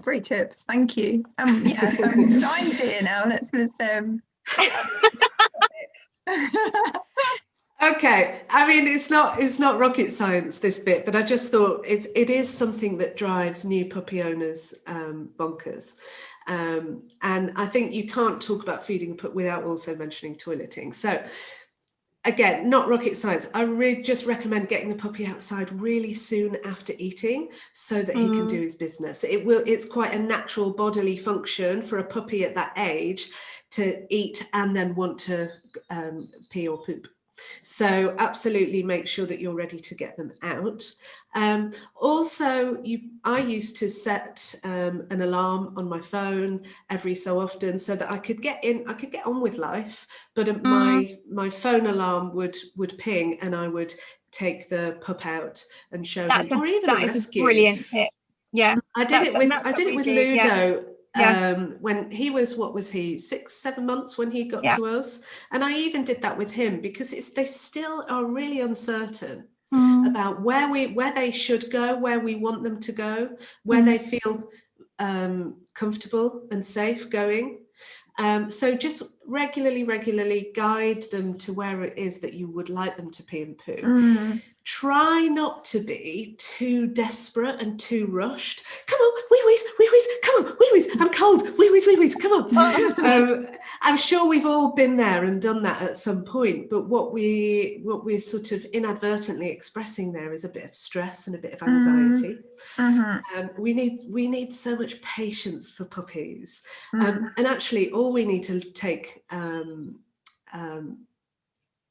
great tips. Thank you. Yes, I'm dying to hear now. Let's Okay, I mean, it's not rocket science, this bit, but I just thought it is something that drives new puppy owners bonkers. And I think you can't talk about feeding a pup without also mentioning toileting. So again, not rocket science. I just recommend getting the puppy outside really soon after eating so that he can do his business. It's quite a natural bodily function for a puppy at that age to eat and then want to pee or poop. So absolutely make sure that you're ready to get them out. Also, I used to set an alarm on my phone every so often so that I could get on with life, but my phone alarm would ping and I would take the pup out and show him, or even a rescue. A brilliant tip. Yeah, I did it with Ludo. When he was, what was he, 6-7 months when he got to us, and I even did that with him because they still are really uncertain about where they should go, where we want them to go, where they feel comfortable and safe going. So just regularly guide them to where it is that you would like them to pee and poo. Try not to be too desperate and too rushed. Come on, wee-wees, come on, wee-wees, I'm cold, wee-wees, come on. I'm sure we've all been there and done that at some point, but what we're sort of inadvertently expressing there is a bit of stress and a bit of anxiety. We need so much patience for puppies. And actually all we need to take,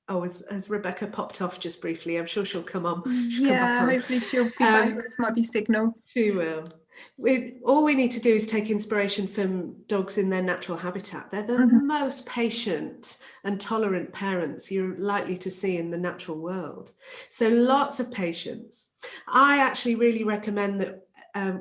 has Rebecca popped off just briefly? I'm sure she'll come on. Hopefully she'll be back. This might be signal. She will. All we need to do is take inspiration from dogs in their natural habitat. They're the most patient and tolerant parents you're likely to see in the natural world. So lots of patience. I actually really recommend that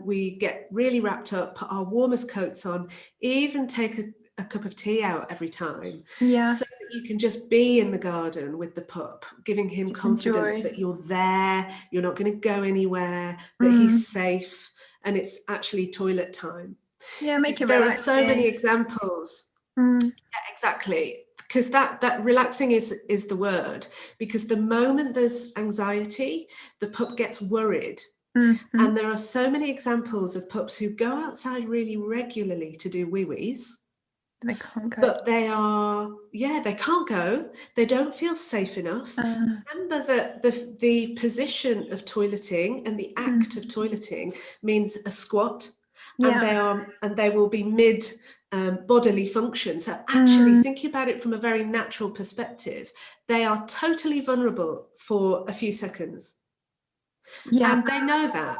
we get really wrapped up, put our warmest coats on, even take a cup of tea out every time. So that you can just be in the garden with the pup, giving him just confidence that you're there, you're not going to go anywhere, that he's safe, and it's actually toilet time. Make it There relaxing. Are so many examples. Exactly. Because that relaxing is the word, because the moment there's anxiety, the pup gets worried. And there are so many examples of pups who go outside really regularly to do wee-wees. They can't go. But they can't go. They don't feel safe enough. Remember that the position of toileting and the act of toileting means a squat, and they will be mid bodily function. So actually thinking about it from a very natural perspective, they are totally vulnerable for a few seconds. And they know that.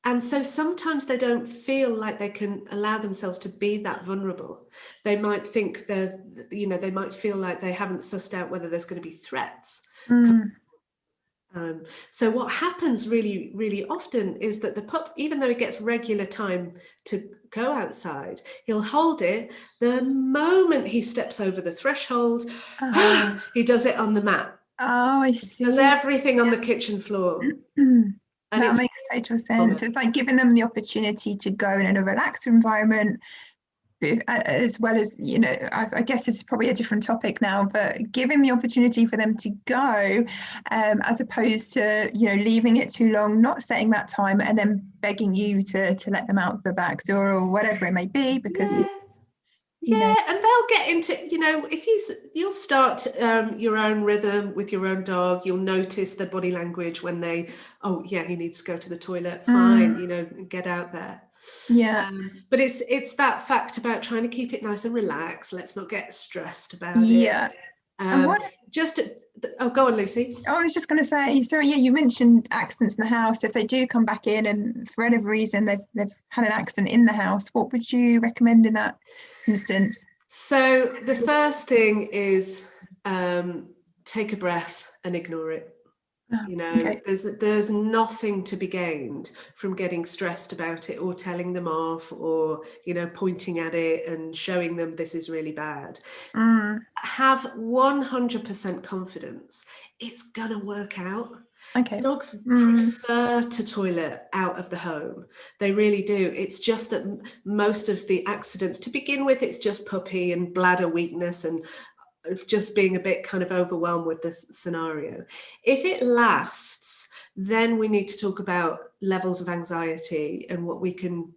And so sometimes they don't feel like they can allow themselves to be that vulnerable. They might think they might feel like they haven't sussed out whether there's going to be threats. So what happens really, really often is that the pup, even though he gets regular time to go outside, he'll hold it. The moment he steps over the threshold, he does it on the mat. Oh, I see. Does everything on the kitchen floor. And that makes total sense. So it's like giving them the opportunity to go in a relaxed environment, as well as, I guess it's probably a different topic now, but giving the opportunity for them to go, as opposed to, leaving it too long, not setting that time, and then begging you to let them out the back door or whatever it may be, because... and they'll get into, if you'll start your own rhythm with your own dog, you'll notice their body language when they, he needs to go to the toilet, fine, get out there. But it's that fact about trying to keep it nice and relaxed. Let's not get stressed about it. And go on, Lucy. I was just going to say, so you mentioned accidents in the house. If they do come back in and for whatever reason they've had an accident in the house, what would you recommend in that instance? So the first thing is take a breath and ignore it. You know, Okay. there's nothing to be gained from getting stressed about it or telling them off or, you know, pointing at it and showing them this is really bad. Have 100% confidence. It's gonna work out. Okay. Dogs prefer to toilet out of the home. They really do. It's just that most of the accidents, to begin with, it's just puppy and bladder weakness and just being a bit kind of overwhelmed with this scenario. If it lasts, then we need to talk about levels of anxiety and what we can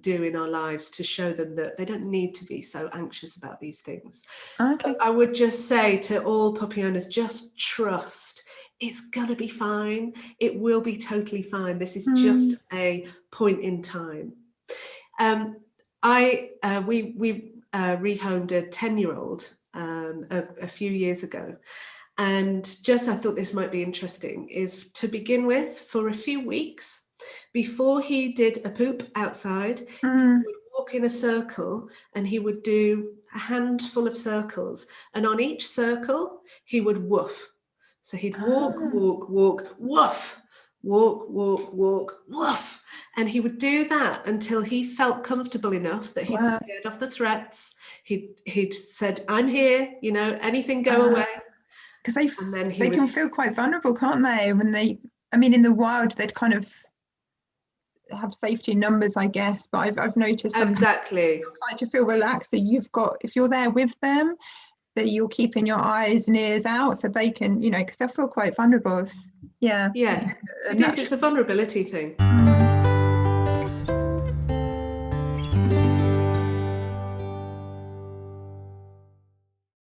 do in our lives to show them that they don't need to be so anxious about these things. Okay. I would just say to all puppy owners, just trust. It's gonna be fine. It will be totally fine. This is just a point in time. We rehomed a 10-year-old a few years ago, and just I thought this might be interesting, is to begin with, for a few weeks before he did a poop outside, he would walk in a circle and he would do a handful of circles, and on each circle he would woof. So he'd walk, woof, walk, woof. And he would do that until he felt comfortable enough that he'd scared off the threats. He'd said, I'm here, you know, anything go away. Because they can feel quite vulnerable, can't they? When in the wild, they'd kind of have safety in numbers, I guess. But I've noticed exactly like to feel relaxed. So if you're there with them, that you're keeping your eyes and ears out so they can, you know, because they'll feel quite vulnerable. Yeah, it is. It's a vulnerability thing.